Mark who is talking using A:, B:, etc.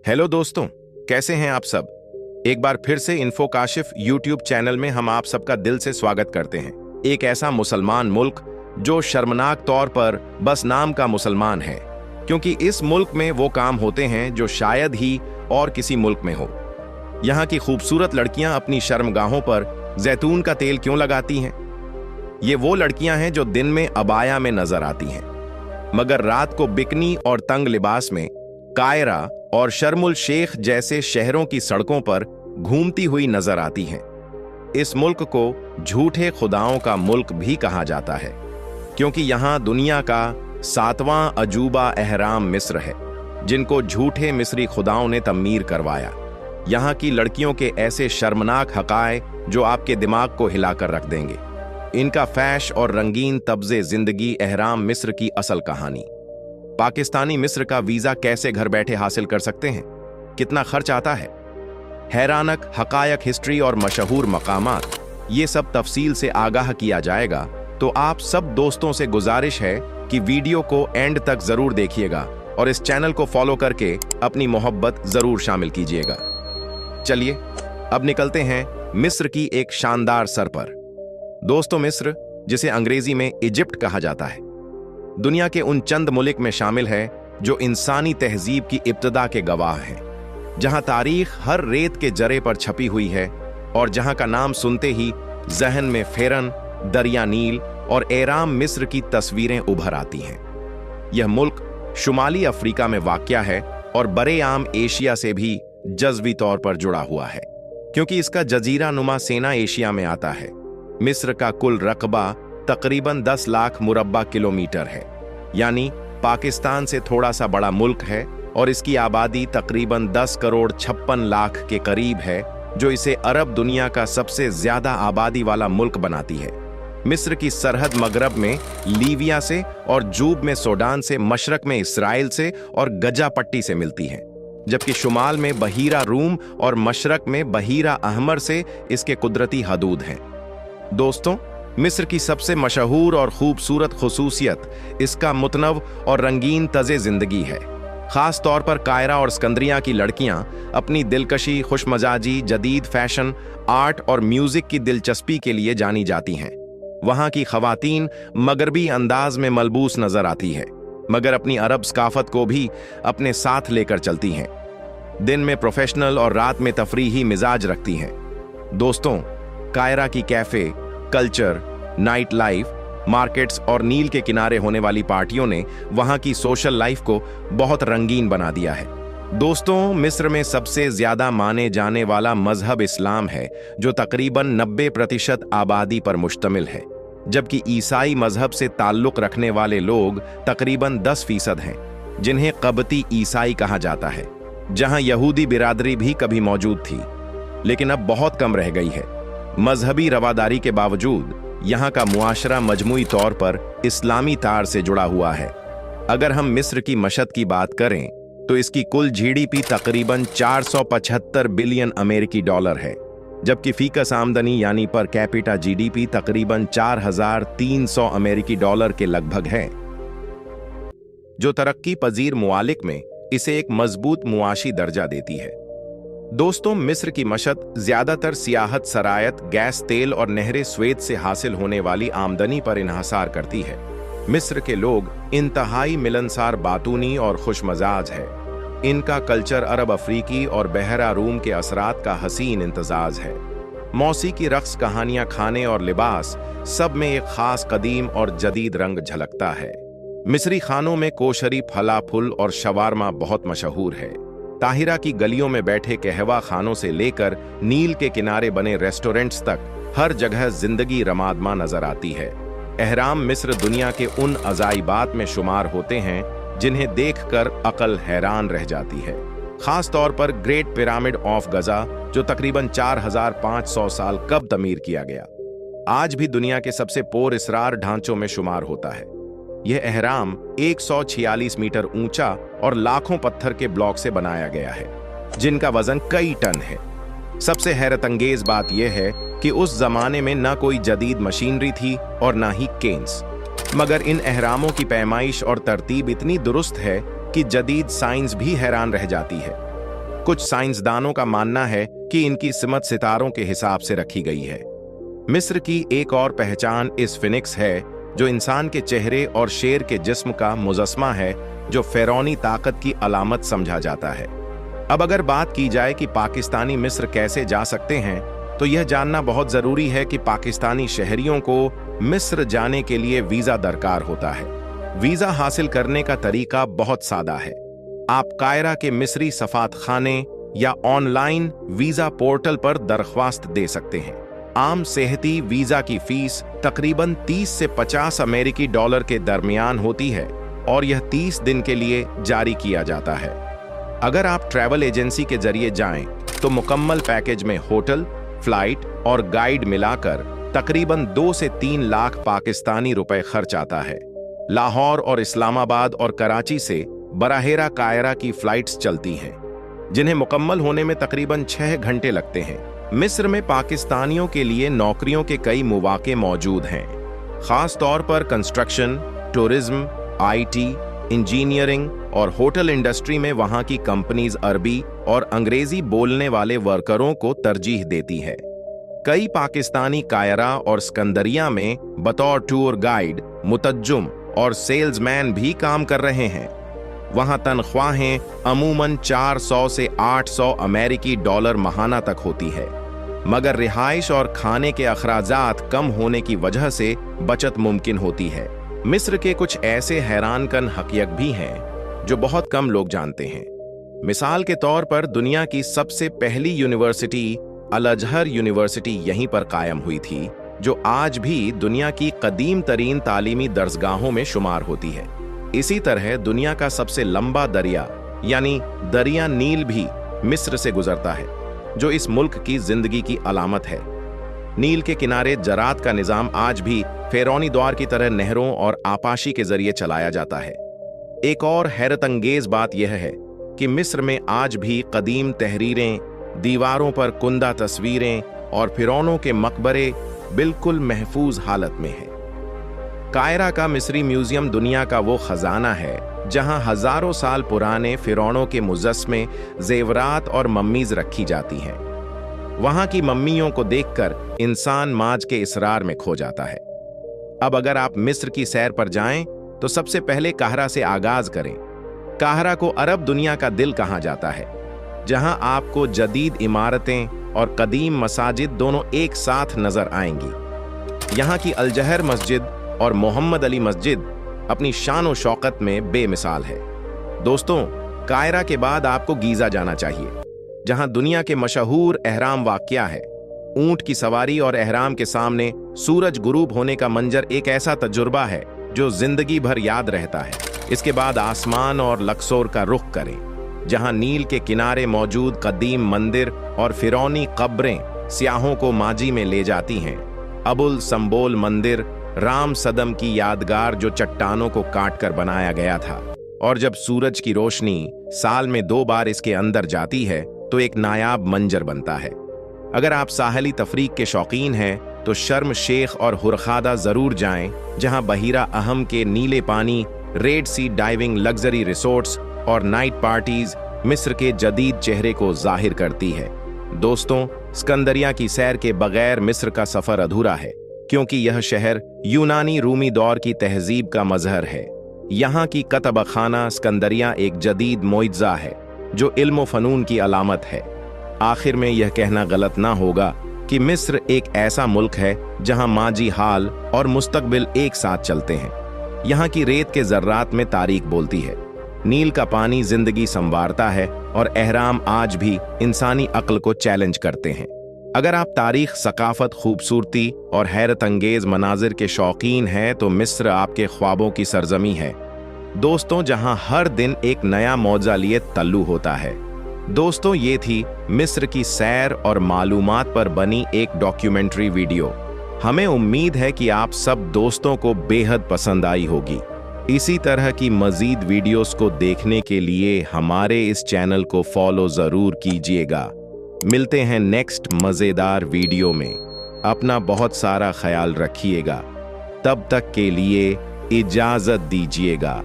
A: Hello दोस्तों, कैसे हैं आप सब। एक बार फिर से इन्फो काशिफ यूट्यूब चैनल में हम आप सबका दिल से स्वागत करते हैं। एक ऐसा मुसलमान मुल्क जो शर्मनाक तौर पर बस नाम का मुसलमान है, क्योंकि इस मुल्क में वो काम होते हैं जो शायद ही और किसी मुल्क में हो। यहाँ की खूबसूरत लड़कियां अपनी शर्मगाहों पर जैतून का तेल क्यों लगाती हैं? ये वो लड़कियां हैं जो दिन में अबाया में नजर आती हैं, मगर रात को बिकनी और तंग लिबास में कायरा और शर्मुल शेख जैसे शहरों की सड़कों पर घूमती हुई नजर आती हैं। इस मुल्क को झूठे खुदाओं का मुल्क भी कहा जाता है, क्योंकि यहाँ दुनिया का 7वां अजूबा अहराम मिस्र है, जिनको झूठे मिस्री खुदाओं ने तमीर करवाया। यहाँ की लड़कियों के ऐसे शर्मनाक हकाए जो आपके दिमाग को हिलाकर रख देंगे। इनका फैश और रंगीन तब्ज़े जिंदगी अहराम मिस्र की असल कहानी। पाकिस्तानी मिस्र का वीजा कैसे घर बैठे हासिल कर सकते हैं, कितना खर्च आता है, हैरानक हकायक, हिस्ट्री और मशहूर मकामात, ये सब तफसील से आगाह किया जाएगा। तो आप सब दोस्तों से गुजारिश है कि वीडियो को एंड तक जरूर देखिएगा और इस चैनल को फॉलो करके अपनी मोहब्बत जरूर शामिल कीजिएगा। चलिए अब निकलते हैं मिस्र की एक शानदार सर पर। दोस्तों, मिस्र, जिसे अंग्रेजी में इजिप्ट कहा जाता है, दुनिया के उन चंद मुल्क में शामिल है जो इंसानी तहजीब की इब्तदा के गवाह हैं, जहां तारीख हर रेत के जरे पर छपी हुई है और जहां का नाम सुनते ही जहन में फेरन, दरिया नील और एराम मिस्र की तस्वीरें उभर आती हैं। यह मुल्क शुमाली अफ्रीका में वाक़या है और बड़े आम एशिया से भी जज़वी तौर पर जुड़ा हुआ है, क्योंकि इसका जजीरा नुमा सेना एशिया में आता है। मिस्र का कुल रकबा तकरीबन 10 लाख मुरब्बा किलोमीटर है, यानी पाकिस्तान से थोड़ा सा बड़ा मुल्क है, और इसकी आबादी तकरीबन 10 करोड़ 56 लाख के करीब है, जो इसे अरब दुनिया का सबसे ज्यादा आबादी वाला मुल्क बनाती है। मिस्र की सरहद मगरब में लीबिया से और जूब में सूडान से, मशरक में इसराइल से और गजा पट्टी से मिलती है, जबकि शुमाल में बहीरा रूम और मशरक में बहीरा अहमर से इसके कुदरती हदूद हैं। दोस्तों, मिस्र की सबसे मशहूर और खूबसूरत खुसूसियत इसका मुतनव और रंगीन तज़े ज़िंदगी है। ख़ास तौर पर कायरा और स्कंदरिया की लड़कियां अपनी दिलकशी, खुशमजाजी, जदीद फैशन, आर्ट और म्यूज़िक की दिलचस्पी के लिए जानी जाती हैं। वहाँ की ख़वातीन मगरबी अंदाज में मलबूस नज़र आती है, मगर अपनी अरब सकाफत को भी अपने साथ लेकर चलती हैं। दिन में प्रोफेशनल और रात में तफरीही मिजाज रखती हैं। दोस्तों, कायरा की cafe culture, night life, markets और नील के किनारे होने वाली पार्टियों ने वहां की सोशल लाइफ को बहुत रंगीन बना दिया है। दोस्तों, मिस्र में सबसे ज्यादा माने जाने वाला मजहब इस्लाम है, जो तकरीबन 90% आबादी पर मुश्तमिल है, जबकि ईसाई मजहब से ताल्लुक रखने वाले लोग तकरीबन 10% हैं, जिन्हें क़ब्ती ईसाई कहा जाता है। जहां यहूदी बिरादरी भी कभी मौजूद थी, लेकिन अब बहुत कम रह गई है। मजहबी रवादारी के बावजूद यहाँ का मुआशरा मजमूई तौर पर इस्लामी तार से जुड़ा हुआ है। अगर हम मिस्र की मशत की बात करें तो इसकी कुल जीडीपी तकरीबन 475 बिलियन अमेरिकी डॉलर है, जबकि फीकस आमदनी यानी पर कैपिटा जीडीपी तकरीबन 4300 अमेरिकी डॉलर के लगभग है, जो तरक्की पजीर मुआलिक में इसे एक मजबूत मुआशी दर्जा देती है। दोस्तों, मिस्र की मशत ज्यादातर सियाहत, सरायत, गैस, तेल और नहरे स्वेद से हासिल होने वाली आमदनी पर इन्हसार करती है। मिस्र के लोग इंतहाई मिलनसार, बातूनी और खुशमजाज है। इनका कल्चर अरब अफ्रीकी और बहरा रूम के असरात का हसीन इंतजाज है। मौसीकी, रक्स, कहानियां, खाने और लिबास, सब में एक खास कदीम और जदीद रंग झलकता है। मिस्री खानों में कोशरी, फलाफुल और शवारमा बहुत मशहूर है। ताहिरा की गलियों में बैठे कहवा खानों से लेकर नील के किनारे बने रेस्टोरेंट्स तक हर जगह जिंदगी रमादमा नजर आती है। अहराम मिस्र दुनिया के उन अजाइबात में शुमार होते हैं जिन्हें देखकर अकल हैरान रह जाती है। खास तौर पर ग्रेट पिरामिड ऑफ गजा, जो तकरीबन 4500 साल कब तमीर किया गया, आज भी दुनिया के सबसे पुरअसरार ढांचों में शुमार होता है। यह अहराम 146 मीटर ऊंचा और लाखों पत्थर के ब्लॉक से बनाया गया है, जिनका वजन कई टन है। सबसे हैरतअंगेज बात यह है कि उस जमाने में न कोई जदीद मशीनरी थी और न ही केन्स, मगर इन अहरामों की पैमाइश और तरतीब इतनी दुरुस्त है कि जदीद साइंस भी हैरान रह जाती है। कुछ साइंसदानों का मानना है कि इनकी सिमत सितारों के हिसाब से रखी गई है। मिस्र की एक और पहचान इस फिनिक्स है, जो इंसान के चेहरे और शेर के जिस्म का मुजस्मा है, जो फ़िरौनी ताकत की अलामत समझा जाता है। अब अगर बात की जाए कि पाकिस्तानी मिस्र कैसे जा सकते हैं, तो यह जानना बहुत ज़रूरी है कि पाकिस्तानी शहरियों को मिस्र जाने के लिए वीज़ा दरकार होता है। वीज़ा हासिल करने का तरीका बहुत सादा है। आप कायरा के मिस्री सफात खाने या ऑनलाइन वीज़ा पोर्टल पर दरख्वास्त दे सकते हैं। आम सेहती वीज़ा की फीस तकरीबन 30 से 50 अमेरिकी डॉलर के दरमियान होती है और यह 30 दिन के लिए जारी किया जाता है। अगर आप ट्रैवल एजेंसी के जरिए जाएं, तो मुकम्मल पैकेज में होटल, फ्लाइट और गाइड मिलाकर तकरीबन 2 से 3 लाख पाकिस्तानी रुपए खर्च आता है। लाहौर और इस्लामाबाद और कराची से बराहेरा कायरा की फ्लाइट्स चलती हैं, जिन्हें मुकम्मल होने में तकरीबन 6 घंटे लगते हैं। मिस्र में पाकिस्तानियों के लिए नौकरियों के कई मौके मौजूद हैं, खास तौर पर कंस्ट्रक्शन, टूरिज्म, आईटी, इंजीनियरिंग और होटल इंडस्ट्री में वहां की कंपनीज अरबी और अंग्रेजी बोलने वाले वर्करों को तरजीह देती है। कई पाकिस्तानी कायरा और सिकंदरिया में बतौर टूर गाइड, मुतज्जुम और सेल्समैन भी काम कर रहे हैं। वहां तनख्वाहें अमूमन 400 से 800 अमेरिकी डॉलर माहाना तक होती है, मगर रिहाइश और खाने के अखराजात कम होने की वजह से बचत मुमकिन होती है। मिस्र के कुछ ऐसे हैरानकन हक़ीक़त भी हैं जो बहुत कम लोग जानते हैं। मिसाल के तौर पर दुनिया की सबसे पहली यूनिवर्सिटी अल अज़हर यूनिवर्सिटी यहीं पर कायम हुई थी, जो आज भी दुनिया की कदीम तरीन तालीमी दरसगाहों में शुमार होती है। इसी तरह दुनिया का सबसे लंबा दरिया यानी दरिया नील भी मिस्र से गुजरता है, जो इस मुल्क की जिंदगी की अलामत है। नील के किनारे ज़राअत का निज़ाम आज भी फ़िरौनी द्वार की तरह नहरों और आपाशी के जरिए चलाया जाता है। एक और हैरतअंगेज़ बात यह है कि मिस्र में आज भी कदीम तहरीरें, दीवारों पर कुंदा तस्वीरें और फ़िरौनों के मकबरे बिल्कुल महफूज हालत में हैं। कायरा का मिस्री म्यूजियम दुनिया का वो खजाना है जहां हजारों साल पुराने फ़िरौनों के मुजस्मे, जेवरात और मम्मीज रखी जाती हैं। वहां की मम्मियों को देखकर इंसान माज के इसरार में खो जाता है। अब अगर आप मिस्र की सैर पर जाएं, तो सबसे पहले काहरा से आगाज करें। काहरा को अरब दुनिया का दिल कहा जाता है, जहां आपको जदीद इमारतें और कदीम मसाजिद दोनों एक साथ नजर आएंगी। यहाँ की अल-जहर मस्जिद और मोहम्मद अली मस्जिद अपनी शान और शौकत में बेमिसाल है। दोस्तों, कायरा के बाद आपको गीजा जाना चाहिए, जहां दुनिया के मशहूर एहराम वाक़या है। ऊंट की सवारी और एहराम के सामने सूरज गुरूब होने का मंजर एक ऐसा तजुर्बा है जो जिंदगी भर याद रहता है। इसके बाद आसमान और लक्सोर का रुख करें, जहां नील के किनारे मौजूद कदीम मंदिर और फ़िरौनी कब्रें सियाहों को माजी में ले जाती हैं। अबुल संबोल मंदिर राम सदम की यादगार, जो चट्टानों को काट कर बनाया गया था, और जब सूरज की रोशनी साल में 2 बार इसके अंदर जाती है तो एक नायाब मंजर बनता है। अगर आप साहली तफरीक के शौकीन हैं तो शर्म शेख और हुरखादा जरूर जाएं, जहां बहीरा अहम के नीले पानी, red sea diving luxury resorts और नाइट पार्टीज मिस्र के जदीद चेहरे को जाहिर करती है। दोस्तों, सिकंदरिया की सैर के बगैर मिस्र का सफर अधूरा है, क्योंकि यह शहर यूनानी रूमी दौर की तहजीब का मजहर है। यहाँ की कतबखाना सिकंदरिया एक जदीद मोइज़ा है जो इल्म फ़नून की अलामत है। आखिर में यह कहना गलत ना होगा कि मिस्र एक ऐसा मुल्क है जहाँ माजी, हाल और मुस्तकबिल एक साथ चलते हैं। यहाँ की रेत के ज़र्रात में तारीख बोलती है, नील का पानी जिंदगी संवारता है और एहराम आज भी इंसानी अक्ल को चैलेंज करते हैं। अगर आप तारीख, सकाफत, खूबसूरती और हैरत अंगेज मनाजिर के शौकीन हैं तो मिस्र आपके ख्वाबों की सरजमी है। दोस्तों, जहां हर दिन एक नया मौजा लिए तल्लू होता है। दोस्तों, ये थी मिस्र की सैर और मालूमात पर बनी एक डॉक्यूमेंट्री वीडियो। हमें उम्मीद है कि आप सब दोस्तों को बेहद पसंद आई होगी। इसी तरह की मजीद वीडियोस को देखने के लिए हमारे इस चैनल को फॉलो ज़रूर कीजिएगा। मिलते हैं नेक्स्ट मज़ेदार वीडियो में। अपना बहुत सारा ख्याल रखिएगा। तब तक के लिए इजाज़त दीजिएगा।